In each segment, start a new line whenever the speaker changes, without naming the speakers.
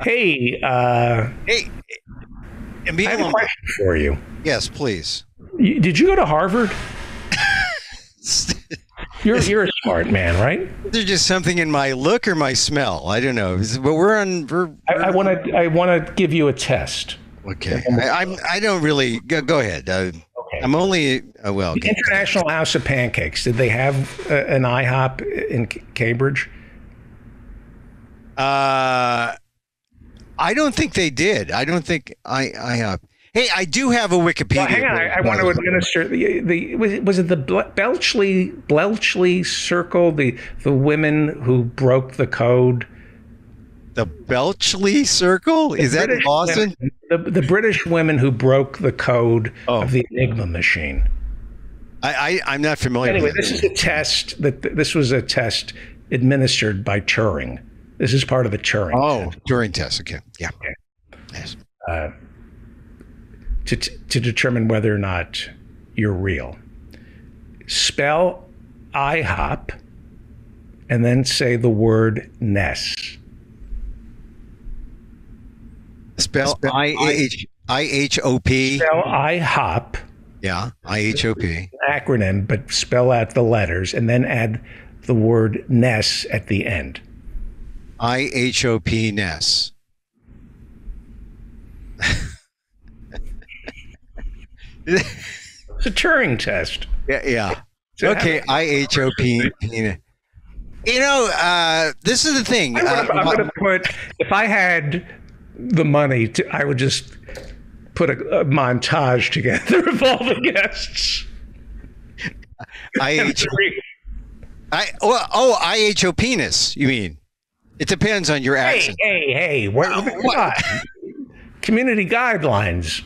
Hey,
Hey,
I have a
Emil.
question for you.
Yes, please.
Did you go to Harvard?
Is
You're a smart man, right?
there just something in my look or my smell? I don't know. But
I want to give you a test.
okay. I don't really go ahead.
Okay.
I'm only well.
The
Okay.
International House of Pancakes. Did they have an IHOP in Cambridge?
I don't think they did. I don't think I have. Hey, I do have a Wikipedia.
Well, hang on. I want to administer the was it the Bletchley Circle? The women who broke the code.
The Belchley Circle? Is that in Boston?
The British women who broke the code
Oh.
of the Enigma machine.
I'm not familiar
Anyway,
with
this
it.
is a test this was a test administered by Turing. This is part of the Turing.
Oh, Turing test. Okay. Yeah.
Okay.
Yes.
To determine whether or not you're real. Spell IHOP and then say the word Ness.
Spell IHOP.
Spell IHOP,
Yeah, IHOP.
acronym, but spell out the letters and then add the word Ness at the end.
IHOP Ness.
It's a Turing test.
Yeah. Okay, IHOP. This is the thing.
I'm going to put, if I had the money, I would just put a montage together of all the guests.
IHO penis, you mean? It depends on your accent.
Hey, what? Community guidelines.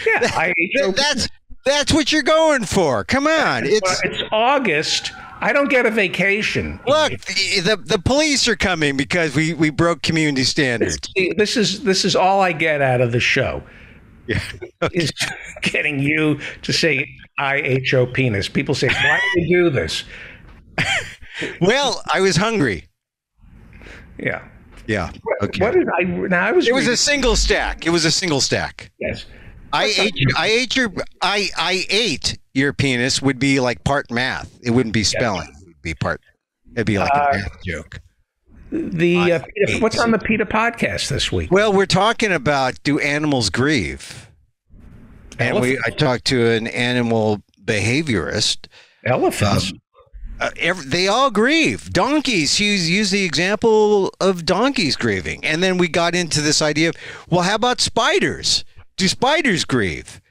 Yeah, IHO.
That's what you're going for. Come on.
It's August. I don't get a vacation.
Look, the police are coming because we broke community standards.
See, this is all I get out of the show.
Yeah.
Is getting you to say IHO penis. People say, why did you do this?
Well, I was hungry.
Yeah.
Yeah. Okay.
What did I? Now I was.
It was
reading-
a single stack. It was a single stack.
Yes.
I ate your penis would be like part math. It wouldn't be spelling. It would be part. It'd be like a math joke.
What's on the PETA podcast this week?
Well, we're talking about, do animals grieve? And I talked to an animal behaviorist.
Elephants.
They all grieve. Donkeys. She used the example of donkeys grieving. And then we got into this idea of, well, how about spiders? Do spiders grieve?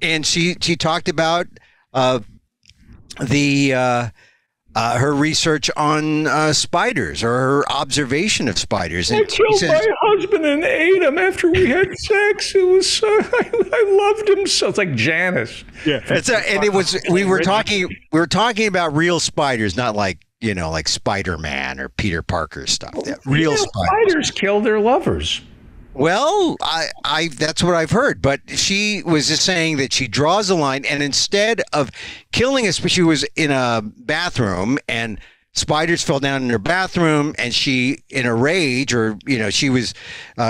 And she talked about her research on spiders, or her observation of spiders. And
I killed my husband and ate him after we had sex. It was so I loved him so. It's like Janice.
Yeah, we were talking about real spiders, not like Spider-Man or Peter Parker stuff. Real
spiders kill their lovers.
Well, I that's what I've heard, but she was just saying that she draws a line, and instead of killing us, she was in a bathroom and spiders fell down in her bathroom, and she, in a rage, or she was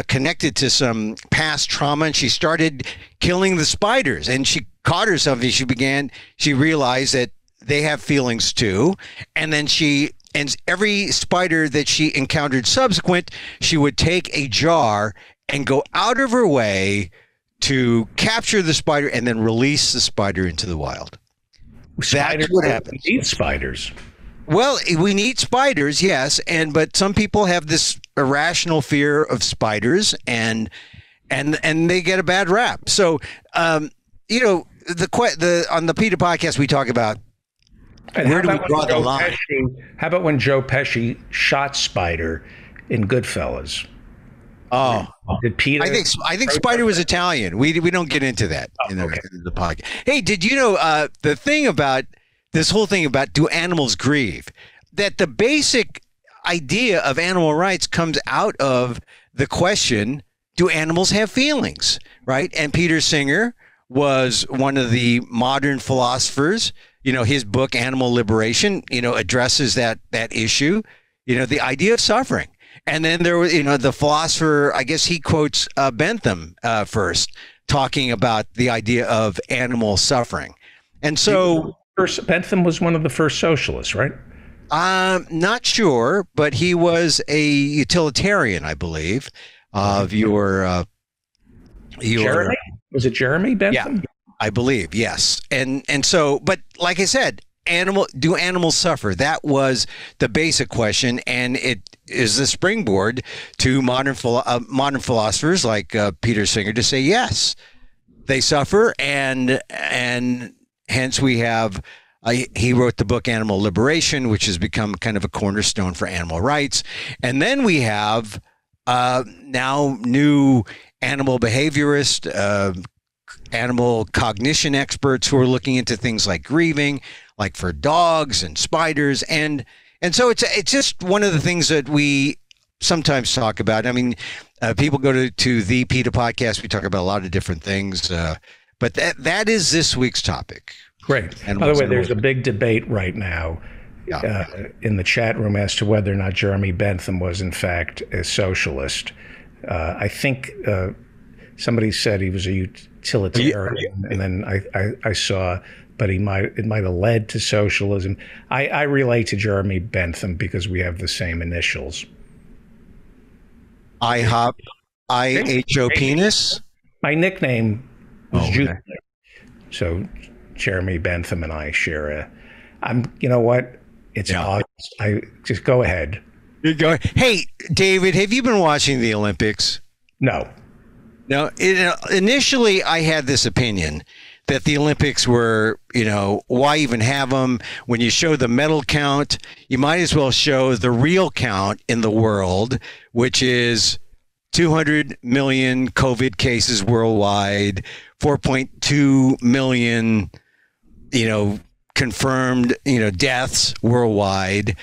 connected to some past trauma, and she started killing the spiders, and she caught herself, and she realized that they have feelings too, and then and every spider that she encountered subsequent, she would take a jar and go out of her way to capture the spider and then release the spider into the wild. That's what happens.
We need spiders.
Well, we need spiders, yes, but some people have this irrational fear of spiders, and they get a bad rap. So, on the PETA podcast, we talk about where do we draw the line.
How about when Joe Pesci shot Spider in Goodfellas?
Oh,
did PETA?
I think Spider was Italian. We don't get into that in the podcast. Hey, did you know the thing about this whole thing about, do animals grieve? That the basic idea of animal rights comes out of the question, do animals have feelings? Right? And Peter Singer was one of the modern philosophers. His book, Animal Liberation, addresses that issue, the idea of suffering. And then there was, the philosopher, I guess he quotes Bentham first, talking about the idea of animal suffering. And so
Bentham was one of the first socialists, right?
Not sure, but he was a utilitarian, I believe, of your
Jeremy? Was it Jeremy Bentham?
Yeah, I believe, yes. And so, but like I said, do animals suffer? That was the basic question, and it is the springboard to modern philosophers like Peter Singer to say yes, they suffer, and hence we have. He wrote the book Animal Liberation, which has become kind of a cornerstone for animal rights, and then we have now new animal behaviorist, animal cognition experts who are looking into things like grieving, like for dogs and spiders, and so it's just one of the things that we sometimes talk about. I mean, people go to the PETA podcast. We talk about a lot of different things, but that is this week's topic.
Great. By the way, there's a big debate right now in the chat room as to whether or not Jeremy Bentham was in fact a socialist. I think somebody said he was a utilitarian, and then I saw, but it might have led to socialism. I relate to Jeremy Bentham because we have the same initials.
IHO penis.
My nickname was Judah. So Jeremy Bentham and I share you know what? It's August. I just go ahead.
You go. Hey, David, have you been watching the Olympics?
No.
No. Initially, I had this opinion that the Olympics were, why even have them? When you show the medal count, you might as well show the real count in the world, which is 200 million COVID cases worldwide, 4.2 million, confirmed, deaths worldwide.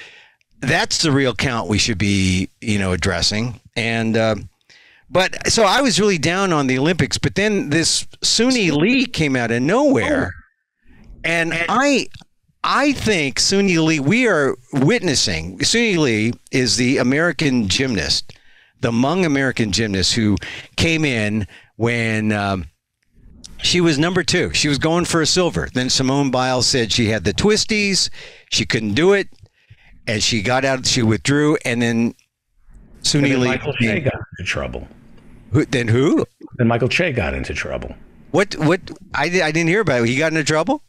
That's the real count we should be, addressing. And, but so I was really down on the Olympics, but then this Suni Lee came out of nowhere. And I think Suni Lee, we are witnessing, Suni Lee is the American gymnast, the Hmong American gymnast who came in when she was number 2. She was going for a silver. Then Simone Biles said she had the twisties. She couldn't do it. And she got out, she withdrew. And then Suni Lee.
Michael Che got into trouble.
Then who?
Then Michael Che got into trouble.
What? I didn't hear about it. He got into trouble?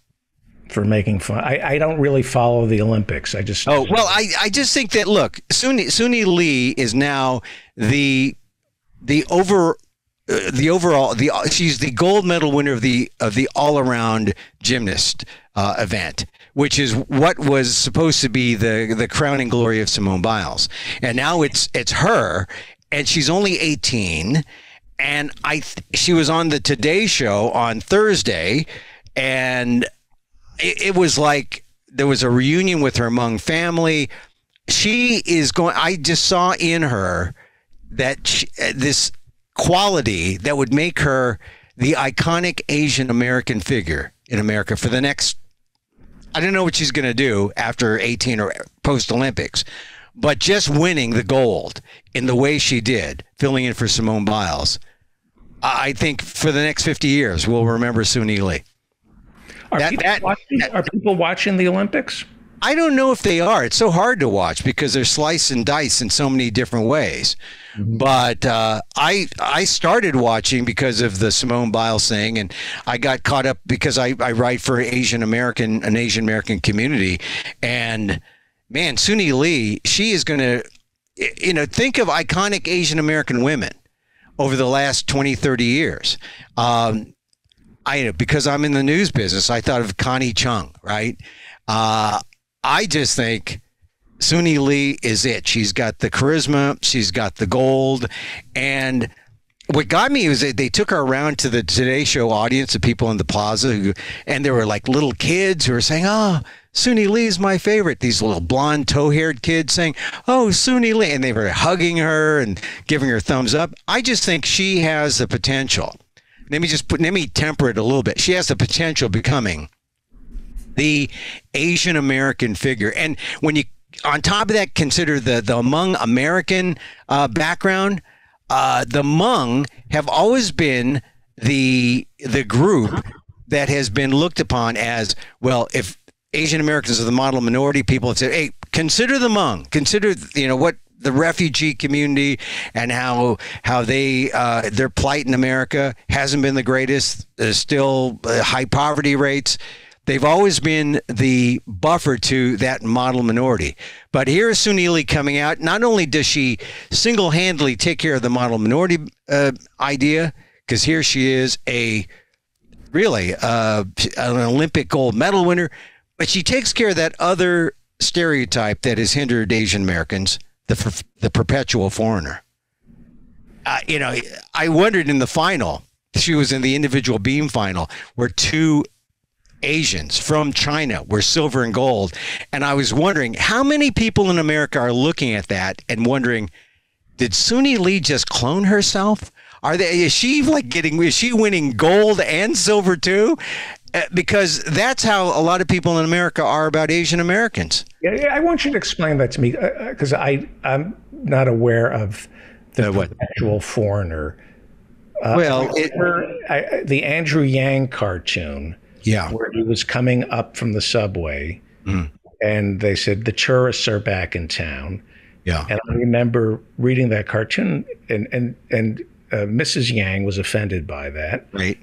For making fun. I don't really follow the Olympics. I just.
Oh, well, I just think that, look, Suni Lee is now she's the gold medal winner of the all-around gymnast event, which is what was supposed to be the crowning glory of Simone Biles. And now it's her, and she's only 18. And she was on the Today Show on Thursday, and it was like there was a reunion with her Hmong family. She is going. I just saw in her that this quality that would make her the iconic Asian American figure in America for the next. I don't know what she's going to do after 18 or post Olympics, but just winning the gold in the way she did, filling in for Simone Biles, I think for the next 50 years we'll remember Suni Lee.
Are people watching the Olympics?
I don't know if they are. It's so hard to watch because they're slice and dice in so many different ways. Mm-hmm. But I started watching because of the Simone Biles thing, and I got caught up because I write for an Asian American community. And man, Suni Lee, she is going to, think of iconic Asian American women over the last 20, 30 years. Because I'm in the news business, I thought of Connie Chung, right? I just think Suni Lee is it. She's got the charisma. She's got the gold. And what got me was that they took her around to the Today Show audience, the people in the plaza, and there were like little kids who were saying, "Oh, Suni Lee is my favorite." These little blonde, tow-haired kids saying, "Oh, Suni Lee," and they were hugging her and giving her thumbs up. I just think she has the potential. Let me temper it a little bit. She has the potential of becoming the Asian American figure. And when you on top of that, consider the Hmong American background. The Hmong have always been the group that has been looked upon as, well, if Asian Americans are the model minority, people have said, hey, consider the Hmong, consider, what the refugee community and how they their plight in America hasn't been the greatest. There's still high poverty rates. They've always been the buffer to that model minority. But here is Suni Lee coming out. Not only does she single-handedly take care of the model minority idea, because here she is an Olympic gold medal winner, but she takes care of that other stereotype that has hindered Asian Americans, the perpetual foreigner. I wondered in the final, she was in the individual beam final, where two Asians from China were silver and gold. And I was wondering how many people in America are looking at that and wondering, did Suni Lee just clone herself? Is she winning gold and silver too? Because that's how a lot of people in America are about Asian Americans.
Yeah, I want you to explain that to me, because I'm not aware of the actual foreigner. The Andrew Yang cartoon.
Yeah,
where he was coming up from the subway, and they said the tourists are back in town.
Yeah,
and I remember reading that cartoon, and Mrs. Yang was offended by that,
right?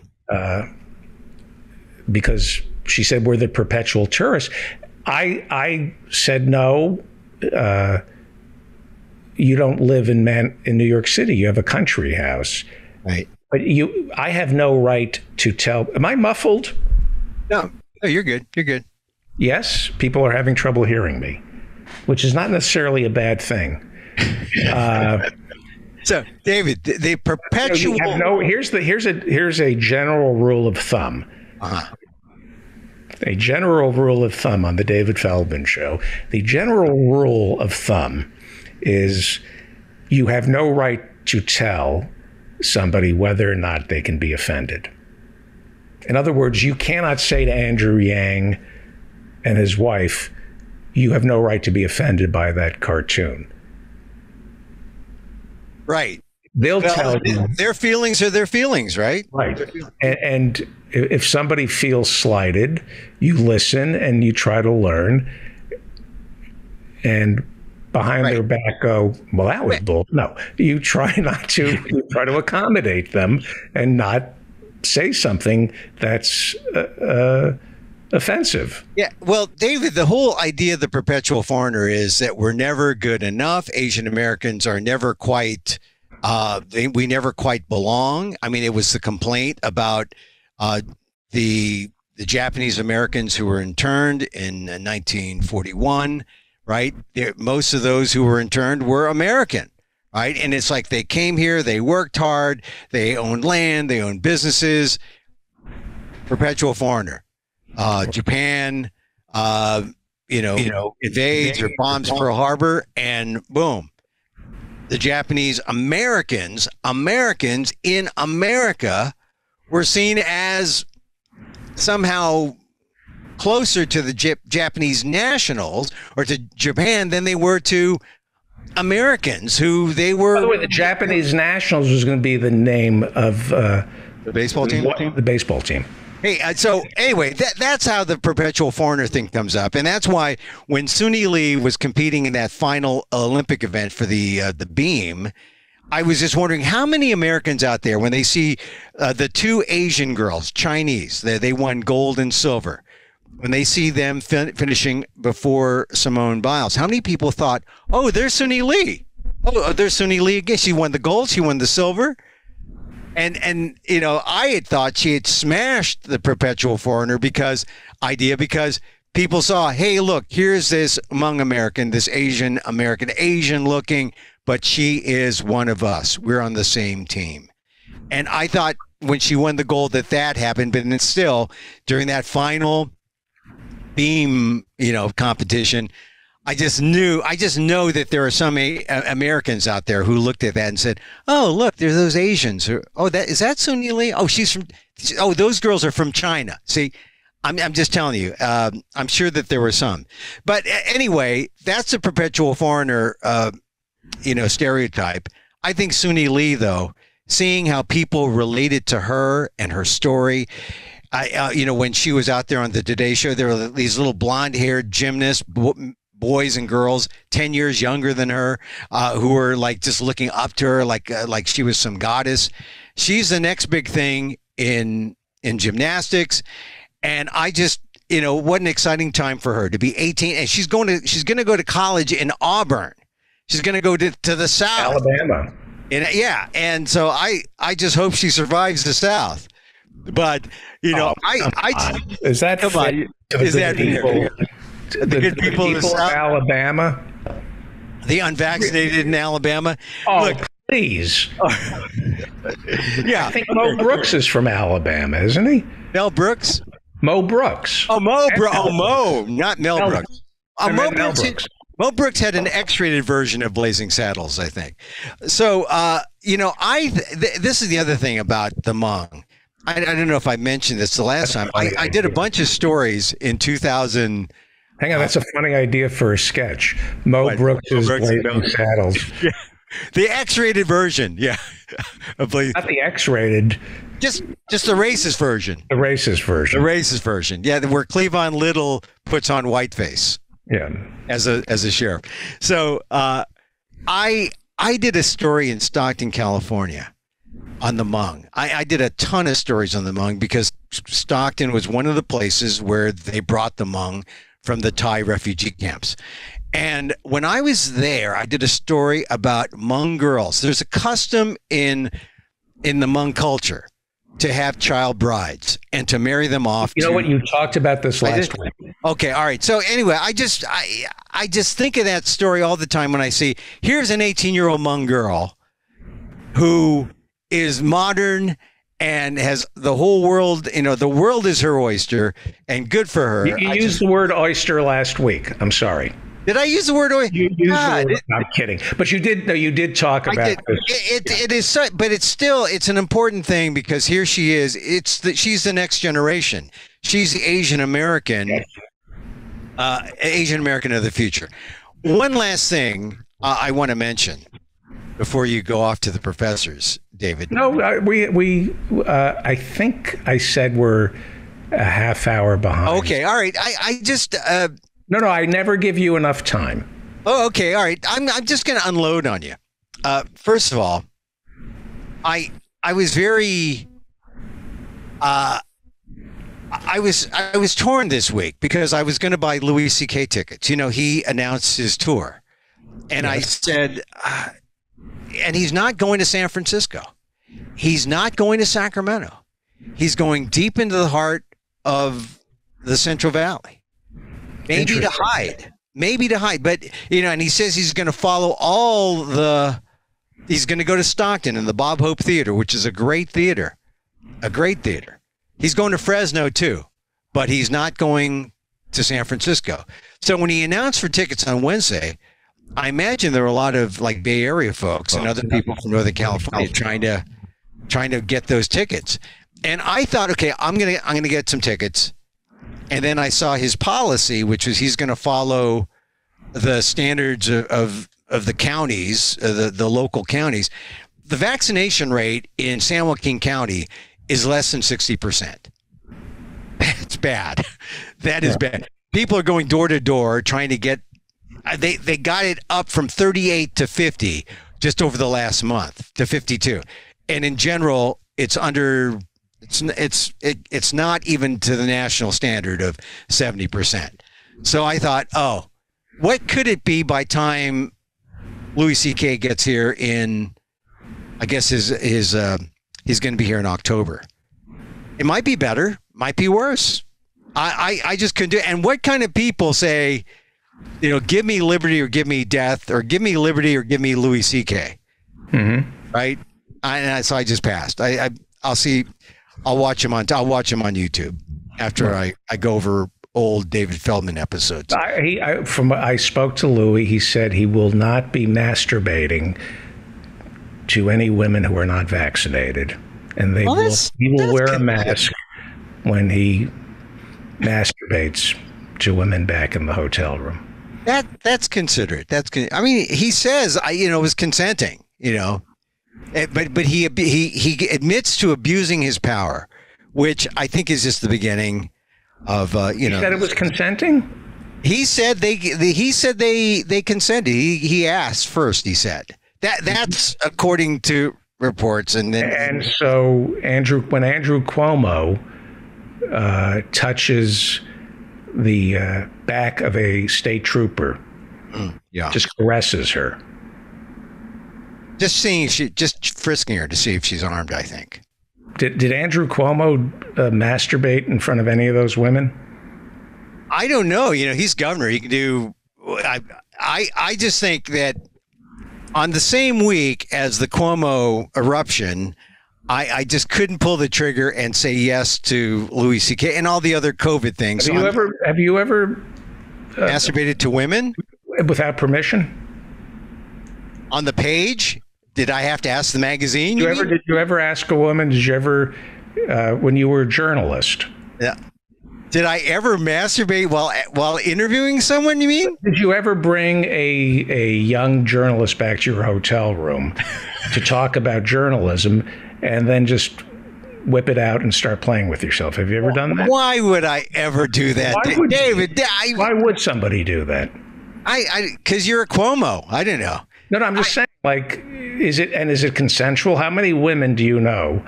Because she said we're the perpetual tourists. I said no. You don't live in New York City. You have a country house,
right?
But I have no right to tell. Am I muffled?
No, you're good. You're good.
Yes, people are having trouble hearing me, which is not necessarily a bad thing.
So, David, the perpetual.
Here's a general rule of thumb. A general rule of thumb on the David Feldman Show. The general rule of thumb is you have no right to tell somebody whether or not they can be offended. In other words, you cannot say to Andrew Yang and his wife, you have no right to be offended by that cartoon.
Right.
They'll tell you.
Their feelings are their feelings, right?
Right. And if somebody feels slighted, you listen and you try to learn. And behind their back go, well, that was bull. No, you try not to. You try to accommodate them and not say something that's offensive.
Yeah. Well, David, the whole idea of the perpetual foreigner is that we're never good enough. Asian Americans are never quite, we never quite belong. I mean, it was the complaint about the Japanese Americans who were interned in 1941, right? Most of those who were interned were American. Right. And it's like they came here, they worked hard, they owned land, they owned businesses. Perpetual foreigner. Japan, invades or bombs Pearl Harbor, and boom. The Japanese Americans in America were seen as somehow closer to the Japanese nationals or to Japan than they were to Americans who they were.
By the way, the Japanese Nationals was going to be the name of
the baseball team.
The baseball team.
Hey, so anyway, that's how the perpetual foreigner thing comes up, and that's why when Suni Lee was competing in that final Olympic event for the beam, I was just wondering how many Americans out there, when they see the two Asian girls, Chinese, they won gold and silver. When they see them finishing before Simone Biles, how many people thought, oh, there's Suni Lee. Oh, there's Suni Lee again. She won the gold. She won the silver. And I had thought she had smashed the perpetual foreigner because people saw, hey, look, here's this Hmong American, this Asian American, Asian looking, but she is one of us. We're on the same team. And I thought when she won the gold that happened, but then still during that final beam, competition, I just know that there are some Americans out there who looked at that and said, oh, look, there's those Asians. Is that Suni Lee? Oh, those girls are from China. See, I'm just telling you. I'm sure that there were some, but anyway, that's a perpetual foreigner, stereotype. I think Suni Lee, though, seeing how people related to her and her story. When she was out there on the Today Show, there were these little blonde-haired gymnasts, boys and girls 10 years younger than her, who were like just looking up to her like she was some goddess. She's the next big thing in gymnastics. And I just, what an exciting time for her to be 18. And she's going to go to college in Auburn. She's going to go to the South.
Alabama.
And so I just hope she survives the South. But,
is that
come on. Is that people? The good people
of Alabama?
The unvaccinated in Alabama?
Oh, look, please.
Yeah.
I think Mo Brooks is from Alabama, isn't he?
Mel Brooks?
Mo Brooks.
Oh, Mo, not Mel Brooks.
Mel Brooks.
Mo Brooks had an X-rated version of Blazing Saddles, I think. So, this is the other thing about the Hmong. I don't know if I mentioned this the last time. I did a bunch of stories in 2000.
Hang on, that's a funny idea for a sketch. Mo Brooks' Blazing Saddles.
Yeah. The X-rated version, yeah.
Not the X-rated.
Just the racist version.
The racist version.
The racist version. Yeah, where Cleavon Little puts on whiteface.
Yeah.
As a sheriff. So I did a story in Stockton, California on the Hmong. I did a ton of stories on the Hmong because Stockton was one of the places where they brought the Hmong from the Thai refugee camps. And when I was there, I did a story about Hmong girls. There's a custom in the Hmong culture to have child brides and to marry them off.
You know what? You talked about this last week.
Okay. All right. So anyway, I just think of that story all the time when I see, here's an 18-year-old Hmong girl who is modern and has the whole world, the world is her oyster, and good for her.
You used the word oyster last week. I'm sorry.
Did I use the word oyster?
You used the word, I'm kidding. But you did. No, you did talk about this.
It is, but it's an important thing because here she is. She's the next generation. She's the Asian American, Asian American of the future. One last thing I want to mention before you go off to the professors, David.
No, I think I said we're a half hour behind.
Okay, all right. I just.
No, I never give you enough time.
Oh, okay, all right. I'm just going to unload on you. First of all, I was very. I was torn this week because I was going to buy Louis C.K. tickets. He announced his tour, and yes. I said, and he's not going to San Francisco. He's not going to Sacramento. He's going deep into the heart of the Central Valley. Maybe to hide, but and he says he's going to follow he's going to go to Stockton and the Bob Hope Theater, which is a great theater. He's going to Fresno too, but he's not going to San Francisco. So when he announced for tickets on Wednesday, I imagine there were a lot of like Bay Area folks and other people from Northern California trying to get those tickets. And I thought, okay, I'm going to get some tickets. And then I saw his policy, which was he's going to follow the standards of the counties, the local counties. The vaccination rate in San Joaquin County is less than 60%. That's bad. That is bad. People are going door to door trying to get. They got it up from 38 to 50 just over the last month to 52, and in general, it's under. It's not even to the national standard of 70%. So I thought, what could it be by time Louis C.K. gets here in, I guess he's going to be here in October. It might be better, might be worse. I just couldn't do it. And what kind of people say, give me liberty or give me death, or give me liberty or give me Louis C.K. Mm-hmm. Right? So I just passed. I'll see. I'll watch him on YouTube after I go over old David Feldman episodes.
I spoke to Louis. He said he will not be masturbating to any women who are not vaccinated, and he will wear a mask when he masturbates to women back in the hotel room.
That's considerate. I mean, he says, it was consenting, but he admits to abusing his power, which I think is just the beginning of,
He said it was consenting?
He said they consented. He asked first, he said. That's according to reports.
And so when Andrew Cuomo touches the back of a state trooper, just caresses her,
just frisking her to see if she's armed, I think.
Did Andrew Cuomo masturbate in front of any of those women?
I don't know. He's governor. He can do. I just think that on the same week as the Cuomo eruption, I just couldn't pull the trigger and say yes to Louis C.K. and all the other COVID things.
Have you ever
masturbated to women
without permission
on the page? Did I have to ask the magazine?
Did you ever ask a woman? Did you ever, when you were a journalist?
Yeah. Did I ever masturbate while interviewing someone, you mean?
Did you ever bring a young journalist back to your hotel room to talk about journalism and then just whip it out and start playing with yourself? Have you ever done that?
Why would I ever do that, David?
Why would somebody do that?
Because you're a Cuomo. I don't know.
No, I'm just saying, is it consensual? How many women do you know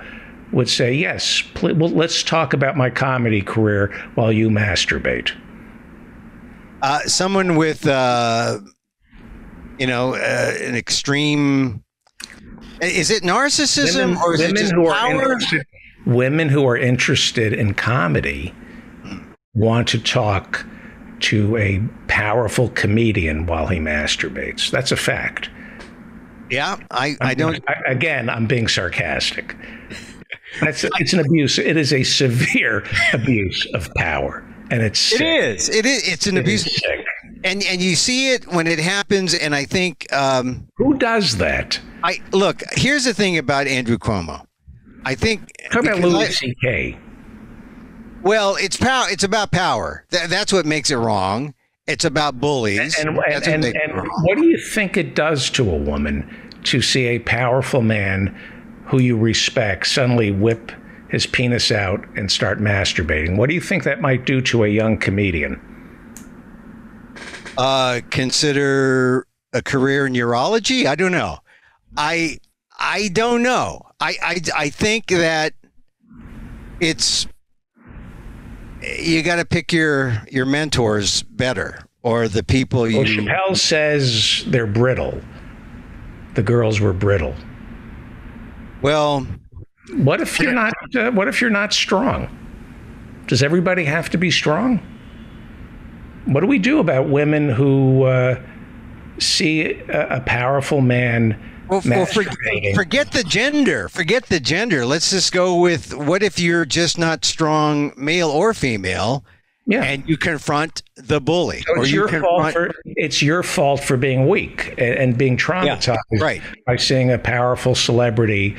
would say, yes, well, let's talk about my comedy career while you masturbate?
Someone with, an extreme, is it narcissism or is it just power?
Women who are interested in comedy want to talk to a powerful comedian while he masturbates. That's a fact.
Yeah, I don't.
I'm being sarcastic. It's an abuse. It is a severe abuse of power, and it's sick.
It's an abuse, and you see it when it happens. And I think
who does that?
Look. Here's the thing about Andrew Cuomo. I think
talk about Louis C.K.
Well, it's power. It's about power. That's what makes it wrong. It's about bullies.
And what do you think it does to a woman to see a powerful man who you respect suddenly whip his penis out and start masturbating? What do you think that might do to a young comedian?
Consider a career in urology? I don't know. I don't know. I think that it's, you got to pick your mentors better, or the people you.
Well, Chappelle says they're brittle. The girls were brittle.
Well,
what if you're not? What if you're not strong? Does everybody have to be strong? What do we do about women who see a powerful man?
Well, forget the gender. Forget the gender. Let's just go with, what if you're just not strong, male or female, and you confront the bully?
So it's your fault for being weak and being traumatized by seeing a powerful celebrity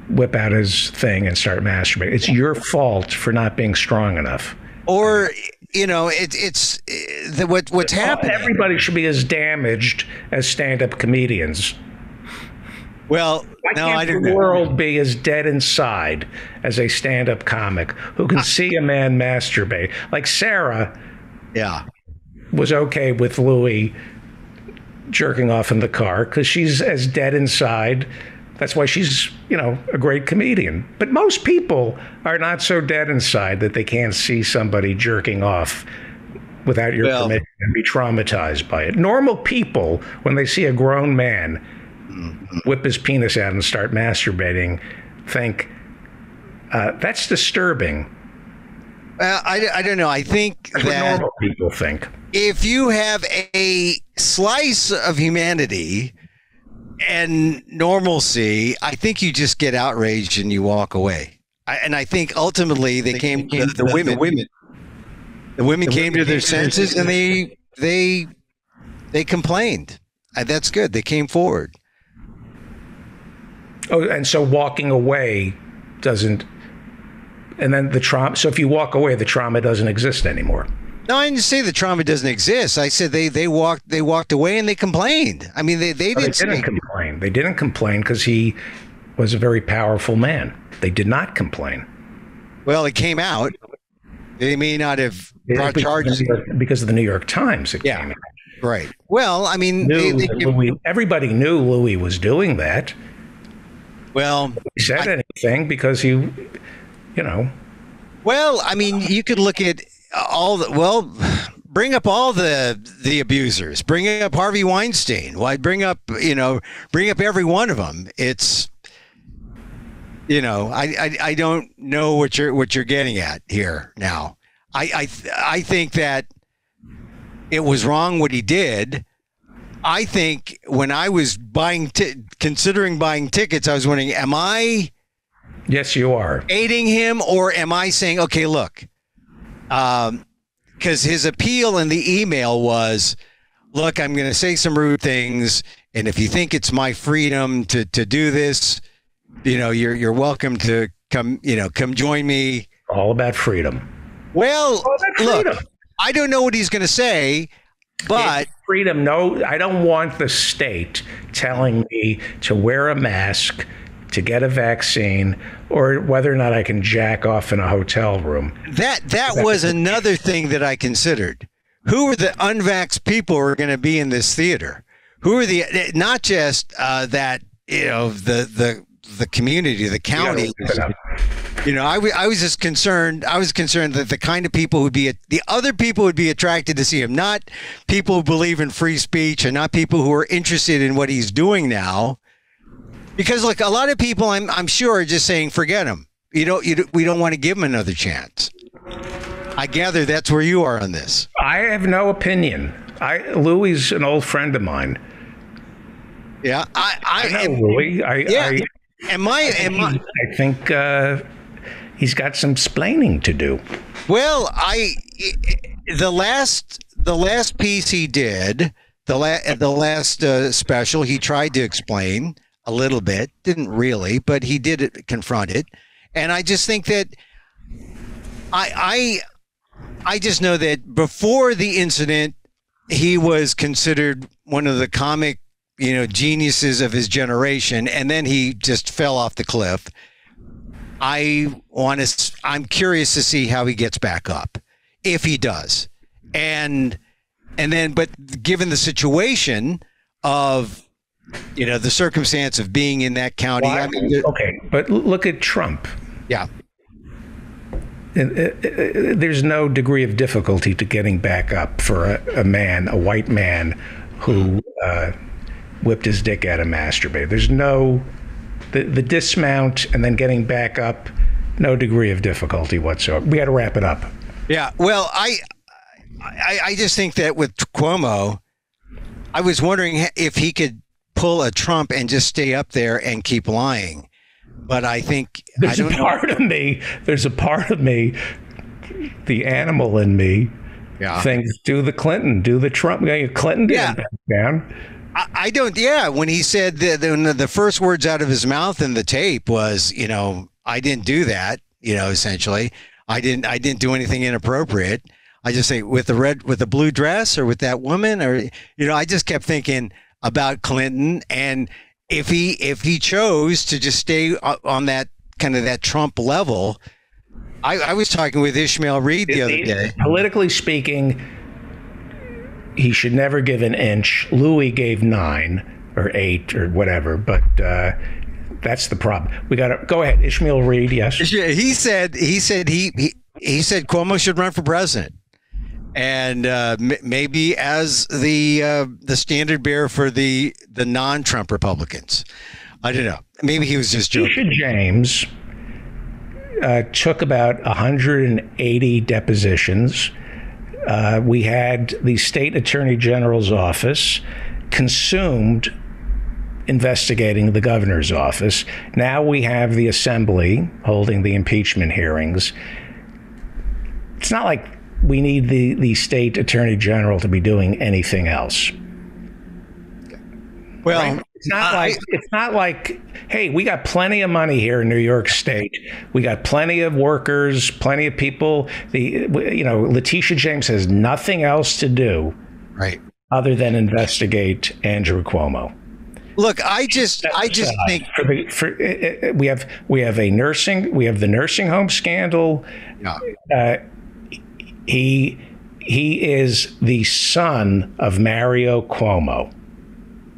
whip out his thing and start masturbating. It's your fault for not being strong enough.
Or, what's happening.
Everybody should be as damaged as stand-up comedians.
Well,
why can't the world be as dead inside as a stand-up comic who can see a man masturbate? Like Sarah was okay with Louis jerking off in the car because she's as dead inside. That's why she's, a great comedian. But most people are not so dead inside that they can't see somebody jerking off without your permission and be traumatized by it. Normal people, when they see a grown man whip his penis out and start masturbating, think, that's disturbing.
I don't know. I think
that's what normal people think.
If you have a slice of humanity and normalcy, I think you just get outraged and you walk away. And I think ultimately the women came to their senses and they complained. That's good. They came forward.
Oh, and so walking away doesn't And then the trauma. So if you walk away, the trauma doesn't exist anymore.
No, I didn't say the trauma doesn't exist. I said they walked away and they complained. I mean, they didn't
complain. They didn't complain because he was a very powerful man. They did not complain.
Well, it came out. They may not have brought charges
because of the New York Times. It came out.
Right. Well, I mean,
everybody knew Louis was doing that.
Well,
he said anything because he,
Well, I mean, you could look at bring up all the abusers. Bring up Harvey Weinstein. Why bring up every one of them? It's, I don't know what you're getting at here now. I think that it was wrong what he did. I think when I was considering buying tickets, I was wondering, am I?
Yes, you are.
Aiding him, or am I saying, okay, look, because his appeal in the email was, look, I'm going to say some rude things, and if you think it's my freedom to do this, you're welcome to come join me.
All about freedom.
Well, look, I don't know what he's going to say, but
it's freedom. No, I don't want the state telling me to wear a mask, to get a vaccine, or whether or not I can jack off in a hotel room.
That was another thing that I considered. Who are the unvaxxed people who are going to be in this theater? Who are not just that, the community, the county. I was just concerned. I was concerned that the kind of people the other people would be attracted to see him, not people who believe in free speech and not people who are interested in what he's doing now. Because look, a lot of people, I'm sure, are just saying, forget him. We don't want to give him another chance. I gather that's where you are on this.
I have no opinion. Louis is an old friend of mine.
Yeah,
I know Louis. I think he's got some splaining to do.
Well, the last piece he did, the last special, he tried to explain a little bit, didn't really, but he did confront it. And I just think that I just know that before the incident, he was considered one of the comic, geniuses of his generation, and then he just fell off the cliff. I'm curious to see how he gets back up, if he does. And then, but given the situation of, the circumstance of being in that county.
Okay, but look at Trump.
Yeah.
There's no degree of difficulty to getting back up for a white man who whipped his dick out and masturbated. There's the dismount and then getting back up, no degree of difficulty whatsoever. We got to wrap it up.
Yeah. Well, I just think that with Cuomo, I was wondering if he could pull a Trump and just stay up there and keep lying. But I think
there's a part of me, the animal in me, thinks do the Clinton, do the Trump. Clinton didn't back down.
I don't. Yeah, when he said the first words out of his mouth in the tape was, I didn't do that. Essentially, I didn't do anything inappropriate. I just say with the blue dress or with that woman, or I just kept thinking about Clinton, and if he chose to just stay on that kind of that Trump level. I was talking with Ishmael Reed the other day.
Politically speaking, he should never give an inch. Louis gave 9 or 8 or whatever, but that's the problem. We got to go ahead. Ishmael Reed, yes.
He said Cuomo should run for president. And maybe as the standard bearer for the non-Trump Republicans. I don't know. Maybe he was just joking.
Tisha James took about 180 depositions. We had the state attorney general's office consumed investigating the governor's office. Now we have the assembly holding the impeachment hearings. It's not like we need the state attorney general to be doing anything else.
Well,
right? It's not like, hey, we got plenty of money here in New York State. We got plenty of workers, plenty of people. Letitia James has nothing else to do,
right,
other than investigate Andrew Cuomo.
Look, I just think
we have the nursing home scandal.
Yeah.
He is the son of Mario Cuomo.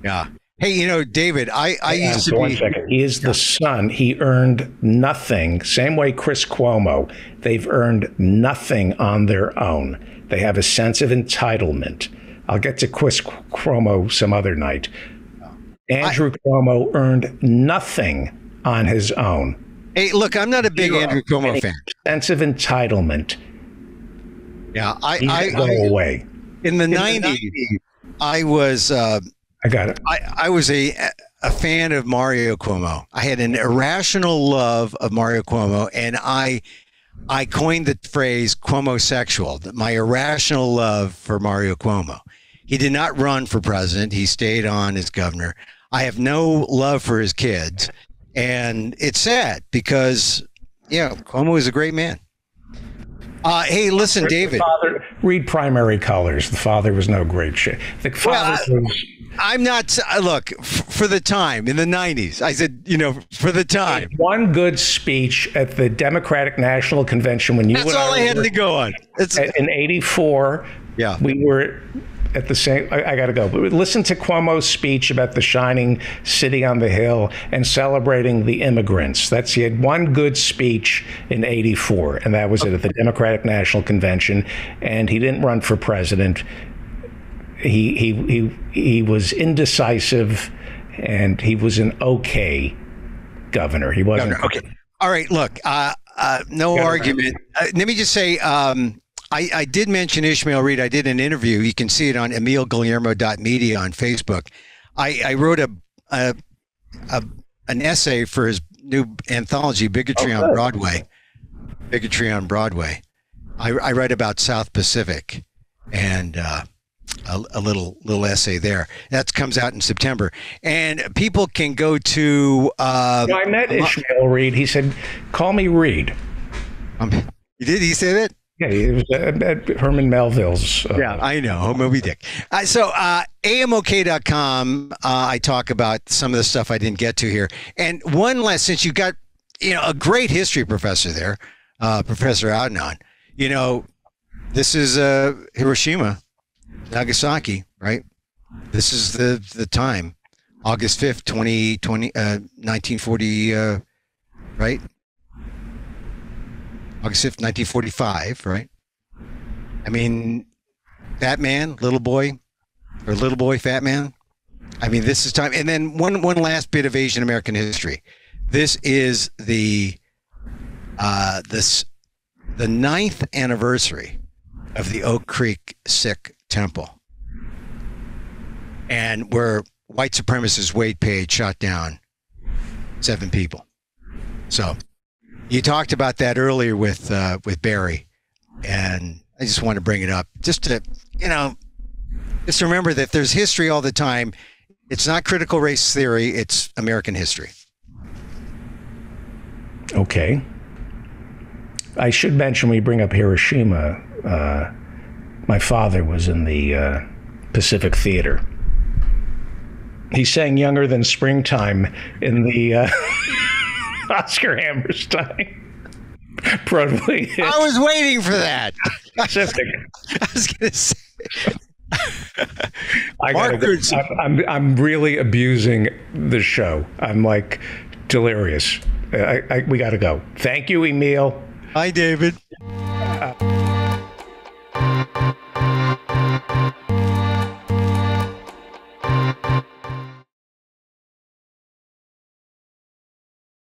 Yeah. Hey, David, I used to be.
1 second. He is the son. He earned nothing. Same way Chris Cuomo. They've earned nothing on their own. They have a sense of entitlement. I'll get to Chris Cuomo some other night. Andrew Cuomo earned nothing on his own.
Hey, look, I'm not a big Andrew Cuomo fan.
Sense of entitlement.
Yeah,
I go away.
In the 90s, I was.
I got it.
I was a fan of Mario Cuomo. I had an irrational love of Mario Cuomo, and I coined the phrase Cuomo-sexual, my irrational love for Mario Cuomo. He did not run for president. He stayed on as governor. I have no love for his kids, and it's sad because, Cuomo is a great man. Hey, listen, David.
Read Primary Colors. The father was no great shit. The father was...
I'm not. Look, for the time in the 90s, I said, for the time.
One good speech at the Democratic National Convention when you.
That's all I had to go on.
In '84. Yeah, we were at the same. I got to go. But listen to Cuomo's speech about the shining city on the hill and celebrating the immigrants. He had one good speech in '84, and that was at the Democratic National Convention. And he didn't run for president. He was indecisive, and he was an okay governor. He wasn't
okay. All right, look, no argument. Let me just say, I did mention Ishmael Reed. I did an interview. You can see it on emilguillermo.media on Facebook. I wrote an essay for his new anthology, Bigotry on Broadway. Bigotry on Broadway. I write about South Pacific, and a little essay there that comes out in September, and people can go to.
I met Ishmael Reed. He said, "Call me Reed."
You did? He say that?
Yeah, he was at Herman Melville's.
Yeah, I know, Moby Dick. So AMOK.com. I talk about some of the stuff I didn't get to here, and one last, since you got a great history professor there, Professor Adnan. This is Hiroshima. Nagasaki, right? This is the time, August 5th, 1940, right? August 5th, 1945, right? I mean, fat man, little boy, fat man. I mean, this is time. And then one last bit of Asian American history. This is the 9th anniversary of the Oak Creek Sikh Temple, and where white supremacist Wade Page shot down 7 people. So you talked about that earlier with Barry, and I just want to bring it up just to just remember that there's history all the time. It's not critical race theory; it's American history.
Okay. I should mention, when we bring up Hiroshima, my father was in the Pacific Theater. He sang Younger Than Springtime in the Oscar Hammerstein Broadway hit.
I was waiting for that.
Pacific.
I was going to say.
I'm really abusing the show. I'm like delirious. We got to go. Thank you, Emil.
Hi, David.